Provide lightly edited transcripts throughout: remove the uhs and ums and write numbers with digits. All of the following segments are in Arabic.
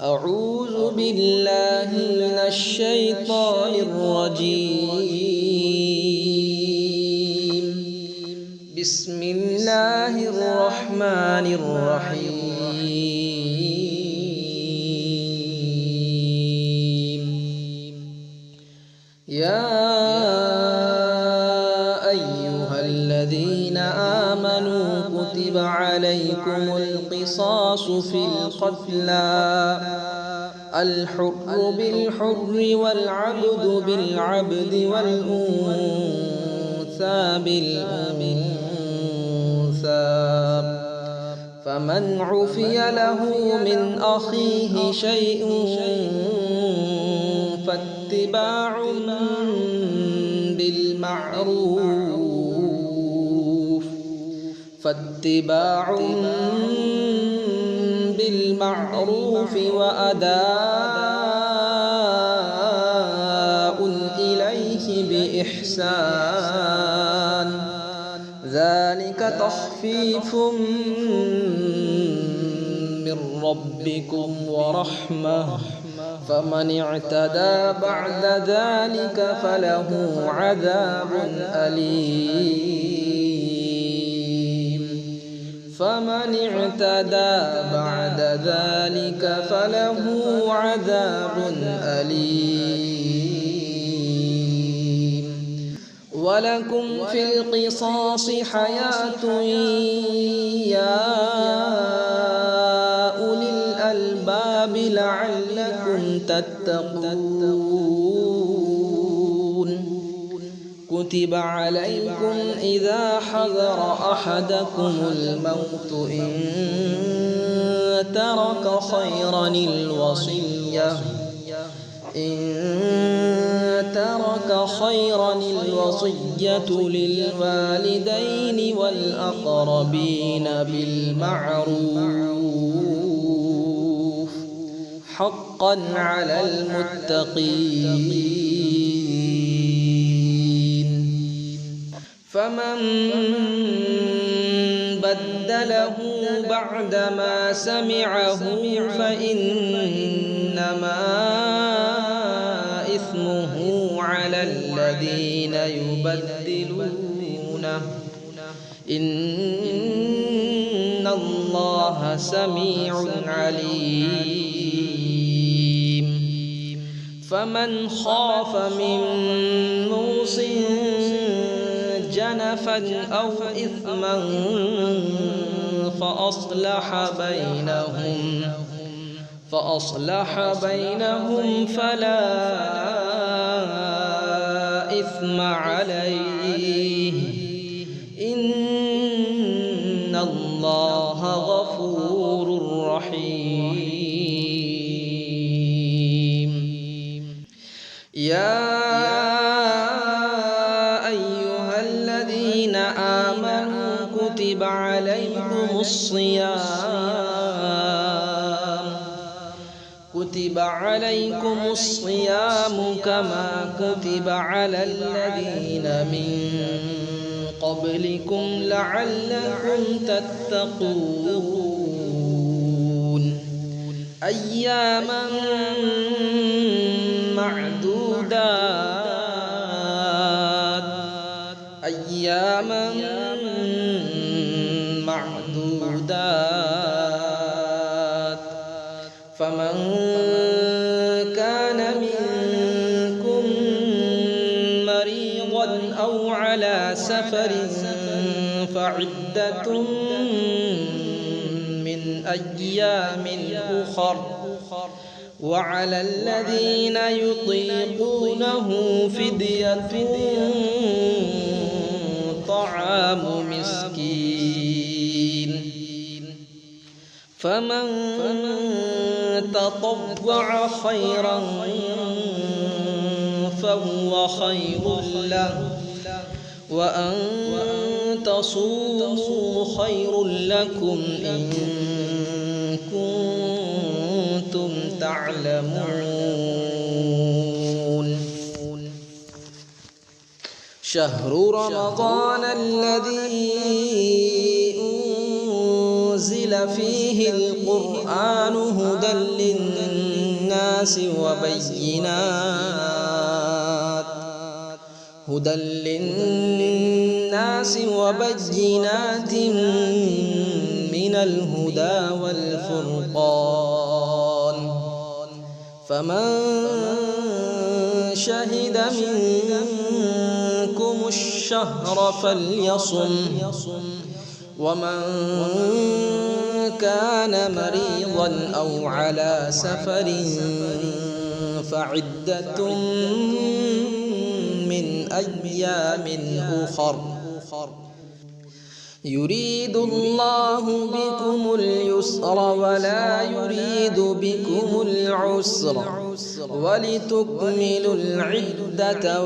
أعوذ بالله من الشيطان الرجيم. بسم الله الرحمن الرحيم. يا أيها الذين آمنوا كتب عليكم القصاص في القتلى، الحر بالحر والعبد بالعبد والأنثى بالأنثى، فمن عفي له من أخيه شيء فاتباع بالمعروف وأداء إليه بإحسان، ذلك تخفيف من ربكم ورحمة، فمن اعتدى بعد ذلك فله عذاب أليم. فمن اعتدى بعد ذلك فله عذاب أليم. ولكم في القصاص حياة يا أولي الألباب لعلكم تتقون. كتب عليكم إذا حضر أحدكم الموت إن ترك خيرا الوصية للوالدين والأقربين بالمعروف، حقا على المتقين. فمن بدله بعدما سمعه فإنما إثمه على الذين يبدلونه، إن الله سميع عليم. فمن خاف من موص جنفا أو إثما فأصلح بينهم فلا إثم عليه، إن الله غفور رحيم. يا أيها الذين آمنوا كتب عليكم الصيام كما كتب على الذين من قبلكم لعلكم تتقون. أياما معدودات، فمن كان منكم مريضا أو على سفر فعدة من أيام أخر، وعلى الذين يطيقونه فدية طعام مسكين، فمن تطوع خيرا فهو خير له، وأن تصوموا خير لكم إن كنتم تعلمون. شهر رمضان الذي أنزل فيه القرآن القرآن هدى للناس وبينات من الهدى والفرقان فمن شهد منكم الشهر فليصم ومن كان مريضا أو على سفر فعدة من أيام أخر يريد الله بكم اليسر ولا يريد بكم العسر ولتكملوا العدة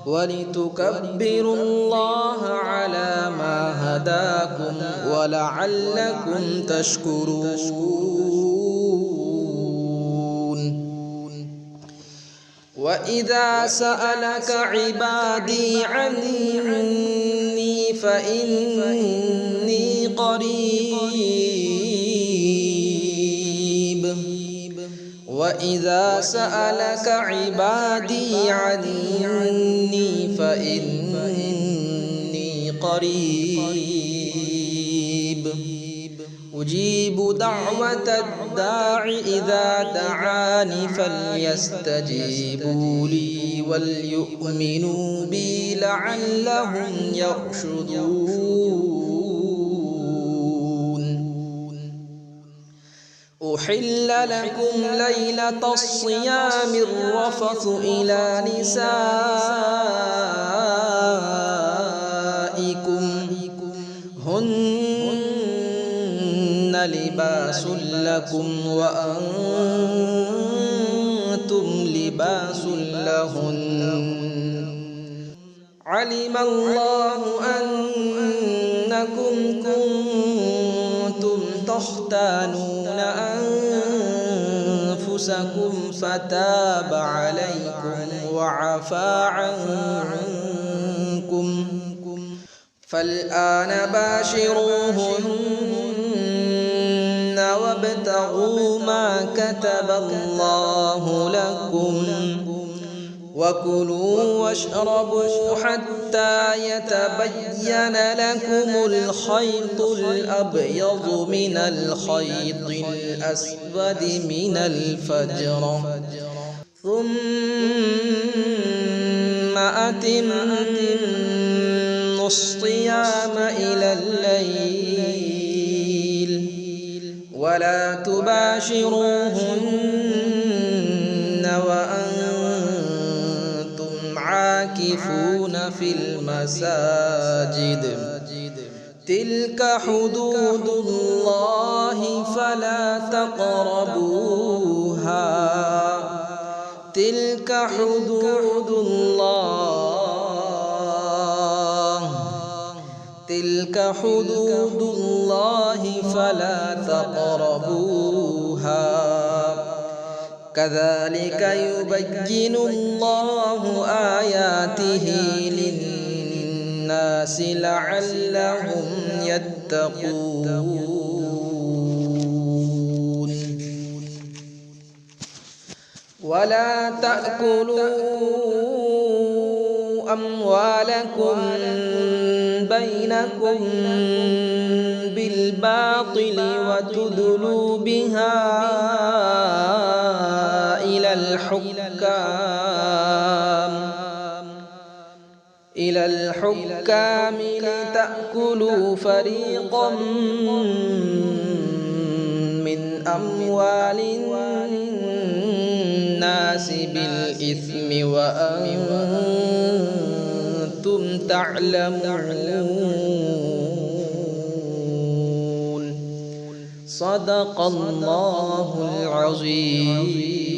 ولتكبروا الله على ما هداكم ولعلكم تشكرون وإذا سألك عبادي عني فإني قريب وإذا سألك عبادي عني فإني قريب أجيب دعوة الداع إذا دعاني فليستجيبوا لي وليؤمنوا بي لعلهم يرشدون أحل لكم ليلة الصيام الرفث إلى نسائكم هن لباس لكم وأنتم لباس لهن علم الله أنكم كنتم تختانون أنفسكم فتاب عليكم وعفى عنكم فالآن باشروهن وابتغوا ما كتب الله لكم وكلوا واشربوا حتى يتبين لكم الخيط الأبيض من الخيط الأسود من الفجر ثم أتموا الصيام إلى الليل ولا تباشروهن وأنتم عاكفون في المساجد تلك حدود الله فلا تقربوها تلك حدود الله فلا تقربوها كذلك يبين الله آياته للناس لعلهم يتقون ولا تأكلوا أموالكم بينكم بالباطل وتدلوا بها إلى الحكام لتأكلوا فريقا من أموال الناس بالإثم وأنتم تعلمون صدق الله العظيم.